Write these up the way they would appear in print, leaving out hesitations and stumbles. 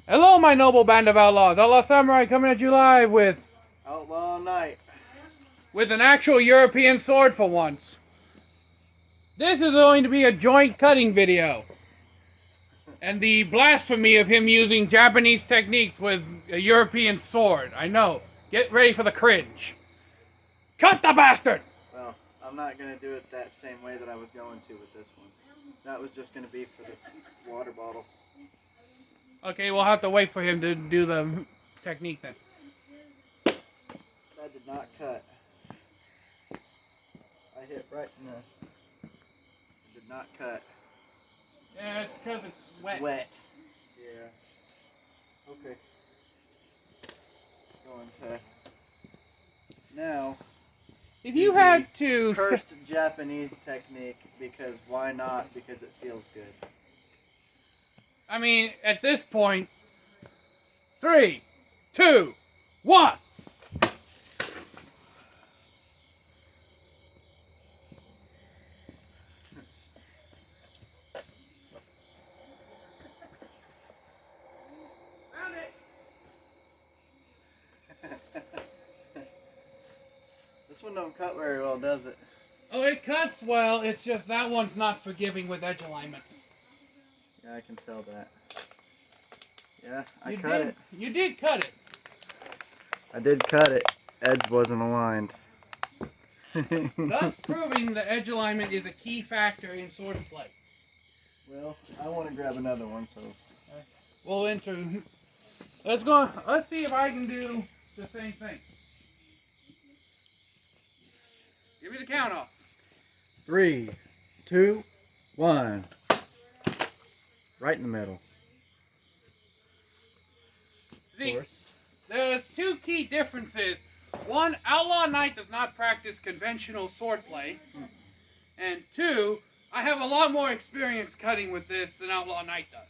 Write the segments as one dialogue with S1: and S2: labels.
S1: Hello, my noble band of outlaws. Outlaw Samurai coming at you live with
S2: Outlaw Night.
S1: an actual European sword for once. This is going to be a joint cutting video. And the blasphemy of him using Japanese techniques with a European sword. I know. Get ready for the cringe. Cut the bastard!
S2: Well, I'm not going to do it that same way that I was going to with this one. That was just going to be for this water bottle.
S1: Okay, we'll have to wait for him to do the technique then.
S2: That did not cut. I hit right in the... It did not cut.
S1: Yeah, it's because it's wet.
S2: It's wet. Yeah. Okay. Going to... Now...
S1: If you had to...
S2: Cursed Japanese technique, because why not? Because it feels good.
S1: I mean, at this point... 3, 2, 1!
S2: This one don't cut very well, does it?
S1: Oh, it cuts well, it's just that one's not forgiving with edge alignment.
S2: Yeah, I can tell that. Yeah, I cut it.
S1: You did cut it.
S2: I did cut it. Edge wasn't aligned.
S1: Thus proving the edge alignment is a key factor in swordplay.
S2: Well, I want to grab another one, so...
S1: We'll enter... Let's see if I can do the same thing. Give me the count off.
S2: 3, 2, 1. Right in the middle.
S1: See, there's two key differences. One, Outlaw Knight does not practice conventional swordplay. And two, I have a lot more experience cutting with this than Outlaw Knight does.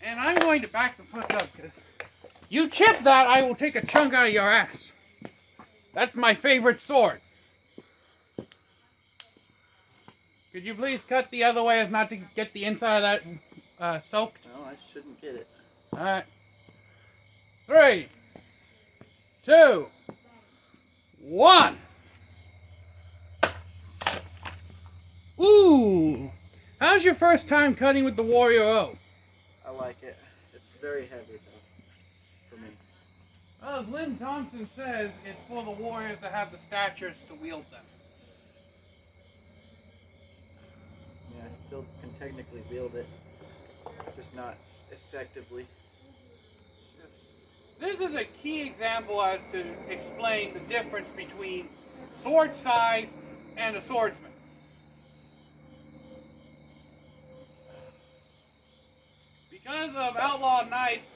S1: And I'm going to back the fuck up, because you chip that, I will take a chunk out of your ass. That's my favorite sword. Could you please cut the other way as not to get the inside of that soaked?
S2: No, I shouldn't get it.
S1: Alright. 3, 2, 1. Ooh! How's your first time cutting with the Warrior O?
S2: I like it. It's very heavy, though, for me.
S1: Well, as Lynn Thompson says, it's for the warriors to have the statures to wield them.
S2: Yeah, I still can technically wield it, just not effectively.
S1: This is a key example as to explain the difference between sword size and a swordsman. Because of Outlaw Knight's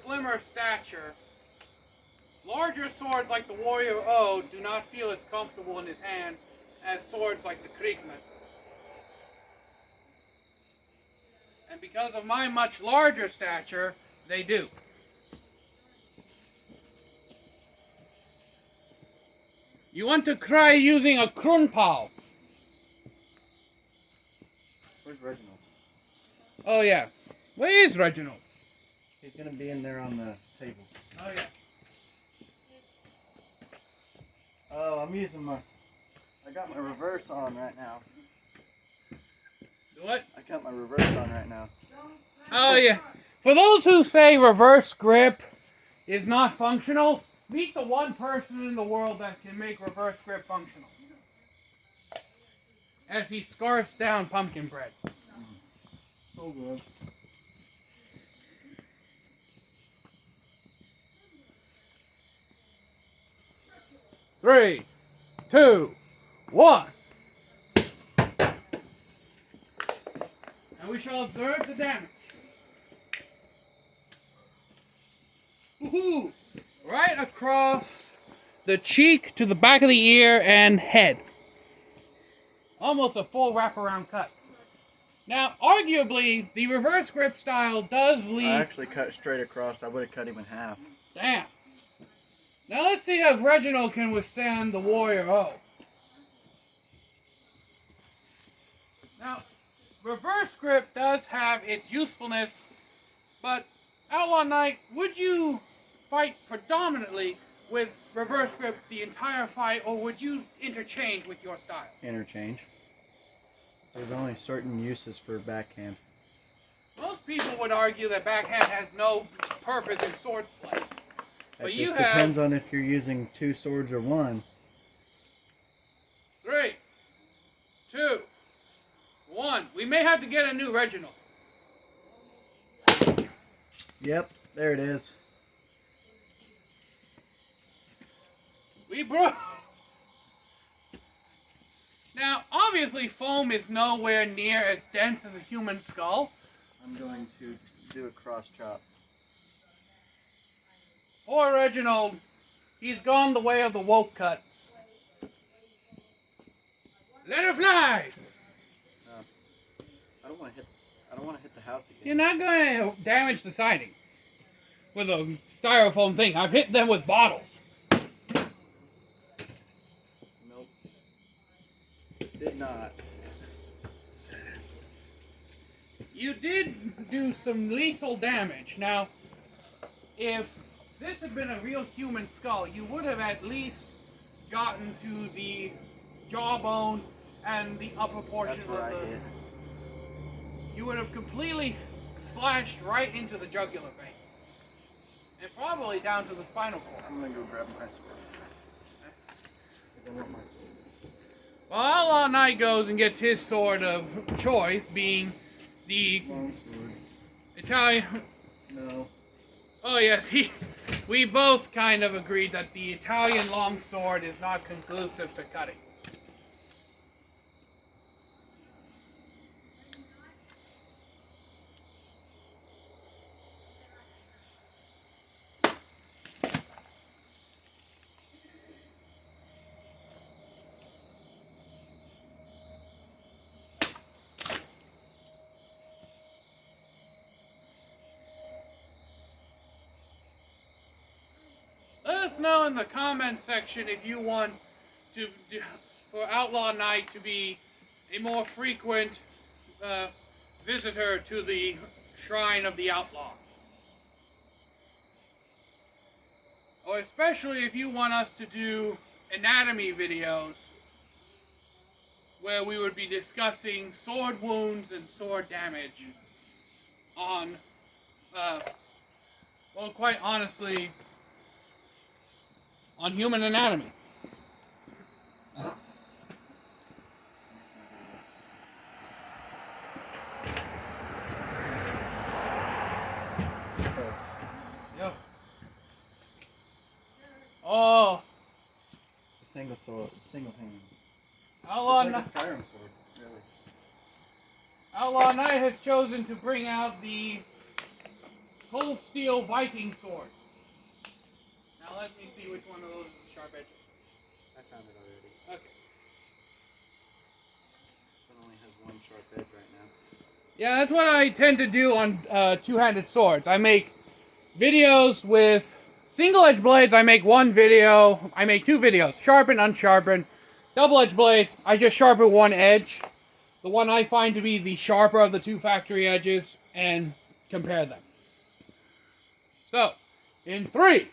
S1: slimmer stature, larger swords like the Warrior O do not feel as comfortable in his hands as swords like the Kriegsmesser. And because of my much larger stature, they do. You want to try using a Krunpao.
S2: Where's Reginald?
S1: Oh yeah. Where is Reginald?
S2: He's going to be in there on the table.
S1: Oh yeah.
S2: Oh, I'm using my... I got my reverse on right now.
S1: What?
S2: I got my reverse on right now.
S1: Oh yeah. For those who say reverse grip is not functional, meet the one person in the world that can make reverse grip functional. As he scarfs down pumpkin bread.
S2: So good.
S1: Three, 2, 1. And we shall observe the damage. Woohoo! Right across the cheek to the back of the ear and head. Almost a full wraparound cut. Now, arguably, the reverse grip style does leave...
S2: I actually cut straight across. I would have cut him in half.
S1: Damn. Now let's see if Reginald can withstand the Warrior O. Now, reverse grip does have its usefulness, but Outlaw Knight, would you fight predominantly with reverse grip the entire fight, or would you interchange with your style?
S2: Interchange. There's only certain uses for backhand.
S1: Most people would argue that backhand has no purpose in sword play.
S2: It just depends on if you're using two swords or one.
S1: 3, 2, 1. We may have to get a new Reginald.
S2: Yep, there it is.
S1: We broke. Now, obviously, foam is nowhere near as dense as a human skull.
S2: I'm going to do a cross chop.
S1: Poor Reginald, he's gone the way of the woke cut. Let her fly!
S2: I don't want to hit the house again.
S1: You're not going to damage the siding with a styrofoam thing. I've hit them with bottles.
S2: Nope. Did not.
S1: You did do some lethal damage. Now, if this had been a real human skull, you would have at least gotten to the jawbone and the upper portion
S2: That's where I hit.
S1: You would have completely slashed right into the jugular vein. And probably down to the spinal cord.
S2: I'm gonna go grab my sword. I want my sword.
S1: Well, Outlaw Knight goes and gets his sword of choice, being the
S2: Long sword.
S1: Italian.
S2: No.
S1: Oh yes, we both kind of agreed that the Italian long sword is not conclusive to cutting. Let us know in the comment section if you want for Outlaw Knight to be a more frequent visitor to the Shrine of the Outlaw. Or especially if you want us to do anatomy videos where we would be discussing sword wounds and sword damage on, well, quite honestly, on human anatomy. Yo. Oh.
S2: A single sword, single hand.
S1: Outlaw
S2: It's like a Skyrim sword, really.
S1: Outlaw Knight has chosen to bring out the cold steel Viking sword. Now let me see which one of those is the sharp edges.
S2: I found it already.
S1: Okay.
S2: This one only has one sharp edge right now.
S1: Yeah, that's what I tend to do on two-handed swords. I make videos with single-edge blades. I make one video. I make two videos, sharpen, unsharpen. Double-edge blades, I just sharpen one edge, the one I find to be the sharper of the two factory edges, and compare them. So, in 3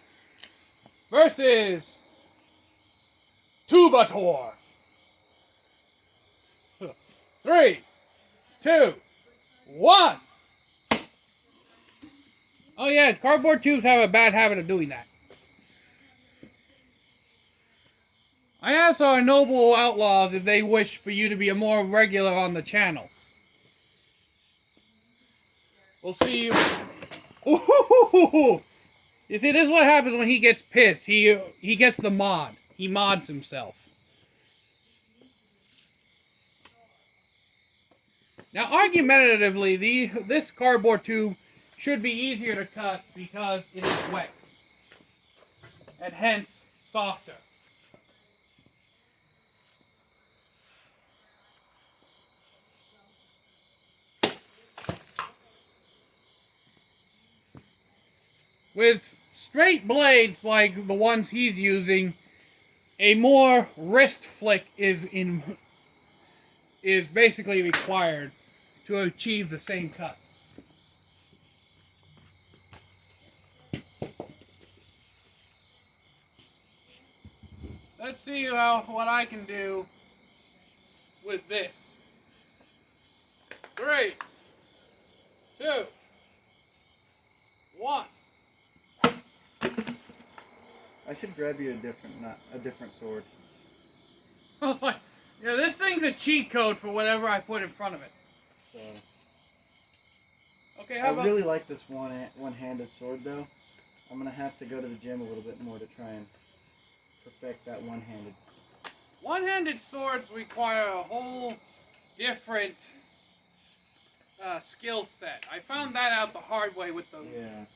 S1: versus Tubator. 3, 2, 1. Oh yeah, cardboard tubes have a bad habit of doing that. I asked our noble outlaws if they wish for you to be a more regular on the channel. We'll see you. Ooh. You see, this is what happens when he gets pissed. He gets the mod. He mods himself. Now, argumentatively, this cardboard tube should be easier to cut because it is wet. And hence, softer. With straight blades like the ones he's using, a more wrist flick is basically required to achieve the same cuts. let's see what I can do with this. 3, 2, 1.
S2: I should grab you a different sword.
S1: I was like, yeah, this thing's a cheat code for whatever I put in front of it.
S2: So.
S1: Okay,
S2: I really like this one-handed sword though. I'm gonna have to go to the gym a little bit more to try and perfect that one-handed.
S1: One-handed swords require a whole different skill set. I found that out the hard way with the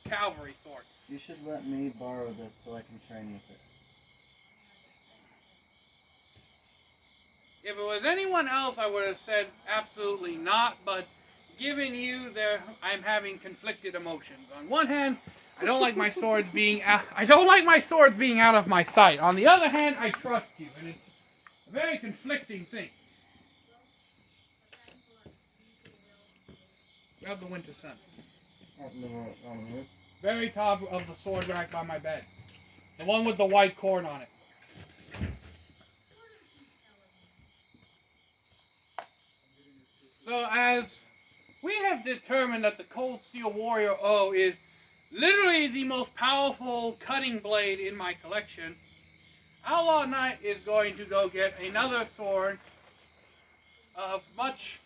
S1: cavalry sword.
S2: You should let me borrow this so I can train with it.
S1: If it was anyone else, I would have said absolutely not, but given you there, I'm having conflicted emotions. On one hand, I don't like my swords being out of my sight. On the other hand, I trust you, and it's a very conflicting thing. Grab the winter sun. Very top of the sword rack by my bed. The one with the white cord on it. So as we have determined that the Cold Steel Warrior O is literally the most powerful cutting blade in my collection, Outlaw Knight is going to go get another sword of much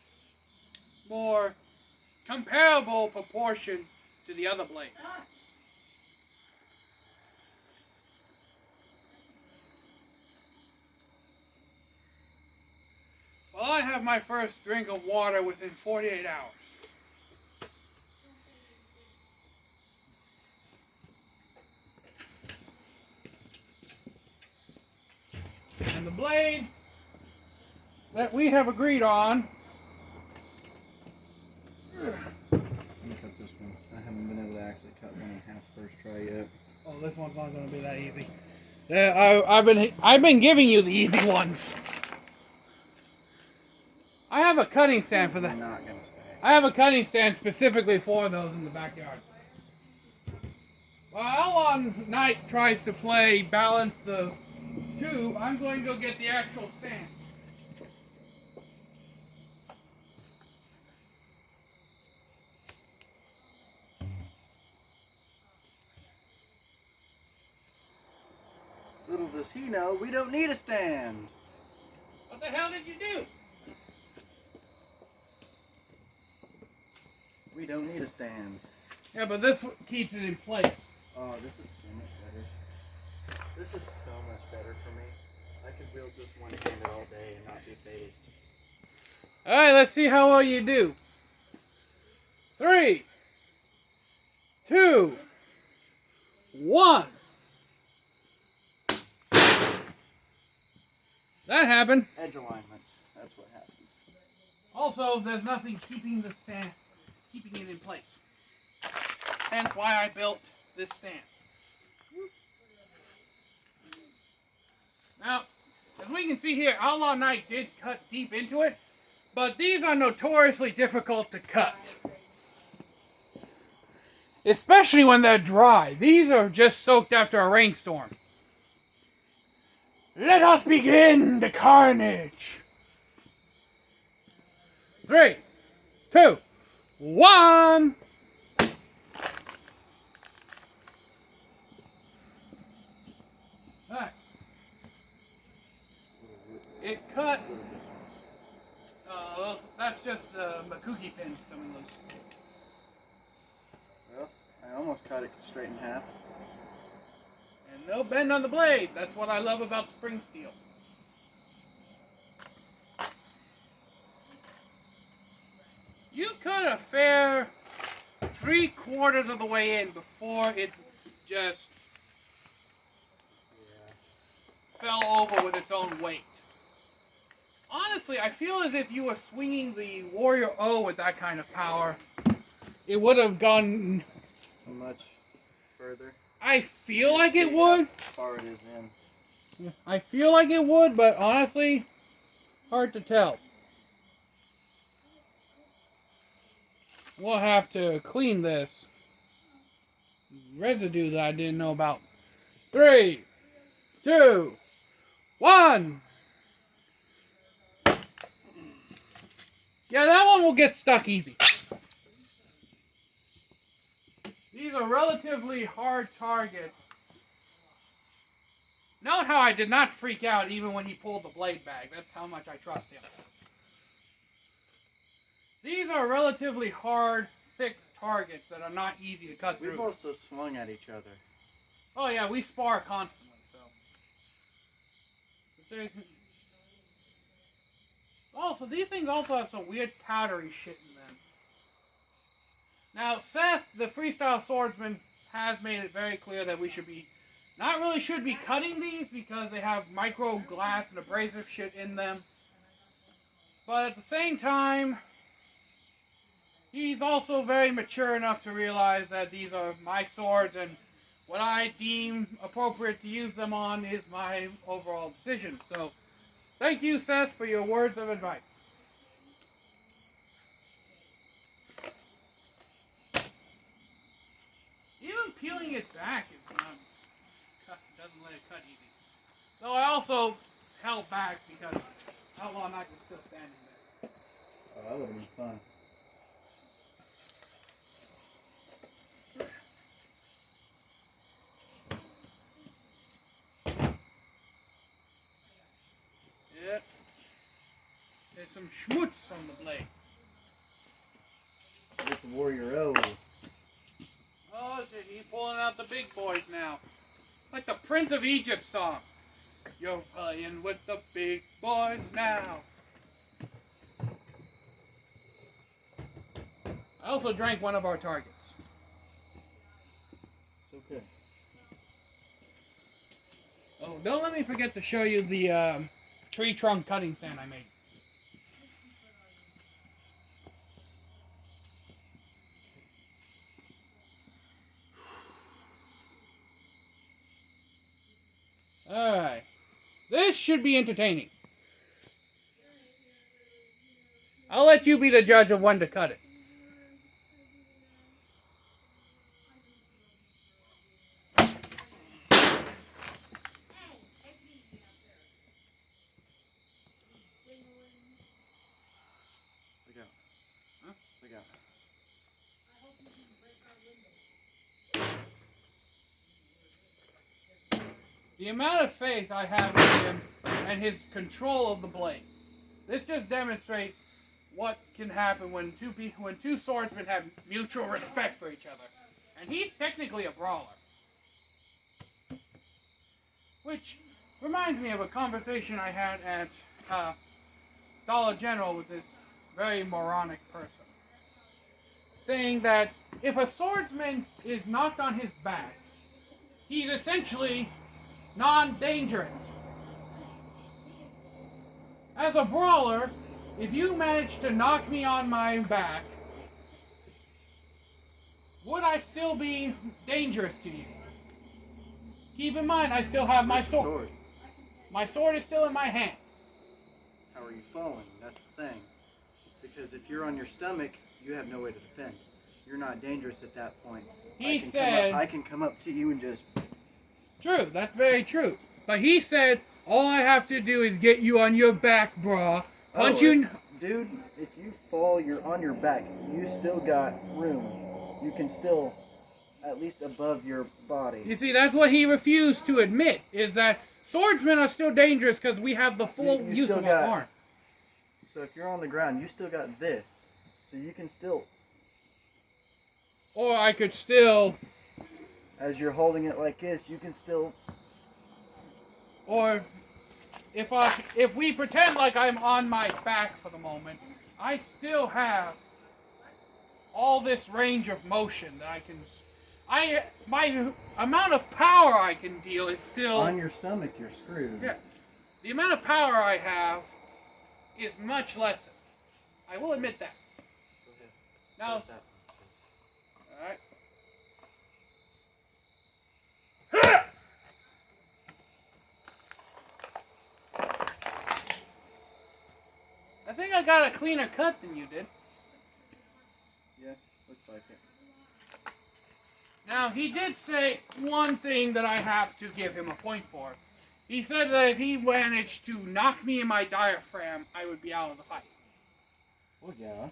S1: more comparable proportions to the other blades. Well, I have my first drink of water within 48 hours. And the blade that we have agreed on.
S2: Let me cut this one. I haven't been able to actually cut one in half first try yet.
S1: Oh, this one's not going to be that easy. I've been giving you the easy ones. I have a cutting stand for that.
S2: Not gonna stay.
S1: I have a cutting stand specifically for those in the backyard. While Outlaw Knight tries to play balance the two, I'm going to go get the actual stand.
S2: Little does he know, we don't need a stand.
S1: What the hell did you do?
S2: We don't need a stand.
S1: Yeah, but this keeps it in place.
S2: Oh, this is so much better. This is so much better for me. I could wield this one-handed all day and not be phased.
S1: Alright, let's see how well you do. 3, 2, 1. That happened.
S2: Edge alignment. That's what happens.
S1: Also, there's nothing keeping the stand, keeping it in place. Hence why I built this stand. Now, as we can see here, Outlaw Knight did cut deep into it, but these are notoriously difficult to cut. Especially when they're dry. These are just soaked after a rainstorm. Let us begin the carnage. 3, 2, 1. Alright. It cut. That's just the Makuki pins coming loose.
S2: Well, I almost cut it straight in half.
S1: And no bend on the blade. That's what I love about spring steel. You cut a fair 3/4 of the way in before it just fell over with its own weight. Honestly, I feel as if you were swinging the Warrior O with that kind of power, it would have gone
S2: much further.
S1: I feel like it would.
S2: How far it is in.
S1: I feel like it would, but honestly, hard to tell. We'll have to clean this residue that I didn't know about. 3, 2, 1. Yeah, that one will get stuck easy. These are relatively hard targets. Note how I did not freak out even when he pulled the blade back. That's how much I trust him. These are relatively hard, thick targets that are not easy to cut through.
S2: We've also swung at each other.
S1: Oh yeah, we spar constantly, so. Also, these things also have some weird powdery shit in them. Now, Seth, the freestyle swordsman, has made it very clear that we should be cutting these because they have micro glass and abrasive shit in them. But at the same time, he's also very mature enough to realize that these are my swords and what I deem appropriate to use them on is my overall decision. So, thank you, Seth, for your words of advice. Even peeling it back is not doesn't let it cut easy. So I also held back because Outlaw Knight was still standing there.
S2: Oh, that would have been fun.
S1: Yep. There's some schmutz on the blade.
S2: It's Warrior O.
S1: Oh, shit, he's pulling out the big boys now. Like the Prince of Egypt song. You're playing with the big boys now. I also drank one of our targets.
S2: It's okay.
S1: Oh, don't let me forget to show you the tree trunk cutting stand I made. Alright. This should be entertaining. I'll let you be the judge of when to cut it.
S2: Look out.
S1: Huh?
S2: Look out.
S1: The amount of faith I have in him and his control of the blade. This just demonstrates what can happen when two swordsmen have mutual respect for each other. And he's technically a brawler. Which reminds me of a conversation I had at Dollar General with this very moronic person. Saying that if a swordsman is knocked on his back, he's essentially non-dangerous. As a brawler, if you manage to knock me on my back, would I still be dangerous to you? Keep in mind, I still have my sword. My sword is still in my hand.
S2: How are you falling? That's the thing. Because if you're on your stomach, you have no way to defend. You're not dangerous at that point. I can come up to you and just...
S1: True, that's very true. But he said, all I have to do is get you on your back, brah. Punch you...
S2: Dude, if you fall, you're on your back. You still got room. You can still, at least above your body.
S1: You see, that's what he refused to admit, is that swordsmen are still dangerous because we have the full use of our arm.
S2: So if you're on the ground, you still got this. So you can still...
S1: Or I could still...
S2: As you're holding it like this, you can still...
S1: Or if we pretend like I'm on my back for the moment, I still have all this range of motion that I can... My amount of power I can deal is still...
S2: On your stomach, you're screwed.
S1: Yeah. The amount of power I have is much lessened. I will admit that.
S2: Go ahead.
S1: Now... Alright. I think I got a cleaner cut than you did.
S2: Yeah, looks like it.
S1: Now, he did say one thing that I have to give him a point for. He said that if he managed to knock me in my diaphragm, I would be out of the fight.
S2: Well, yeah.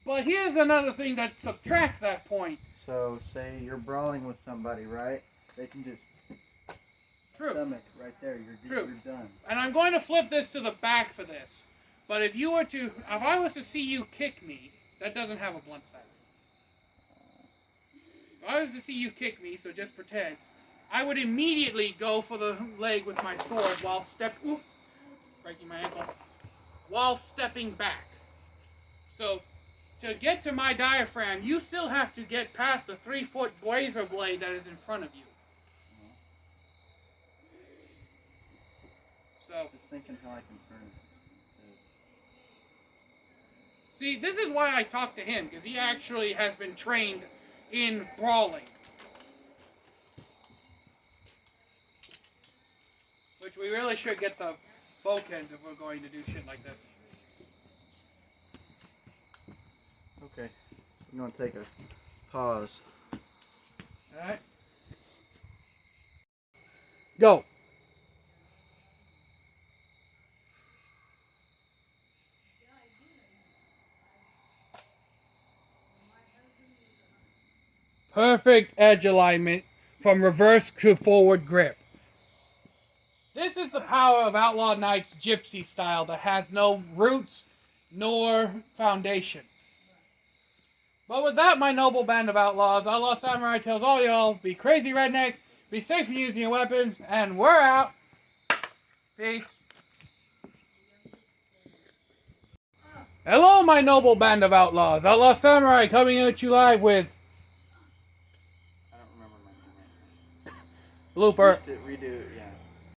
S1: But here's another thing that subtracts that point.
S2: So, say you're brawling with somebody, right? They can just stomach right there. You're done.
S1: And I'm going to flip this to the back for this. But if I was to see you kick me, that doesn't have a blunt side. If I was to see you kick me, so just pretend, I would immediately go for the leg with my sword while breaking my ankle, while stepping back. So, to get to my diaphragm, you still have to get past the 3-foot razor blade that is in front of you. So,
S2: just thinking how I can turn it.
S1: See, this is why I talk to him, because he actually has been trained in brawling. Which we really should get the bowkens if we're going to do shit like this.
S2: Okay, I'm going to take a pause.
S1: Alright. Go. Perfect edge alignment from reverse to forward grip. This is the power of Outlaw Knight's gypsy style that has no roots nor foundation. But with that, my noble band of outlaws, Outlawsamurai tells all y'all, be crazy rednecks, be safe in using your weapons, and we're out. Peace. Hello, my noble band of outlaws. Outlawsamurai coming at you live with...
S2: I don't remember my name.
S1: Looper.
S2: Redo it, yeah.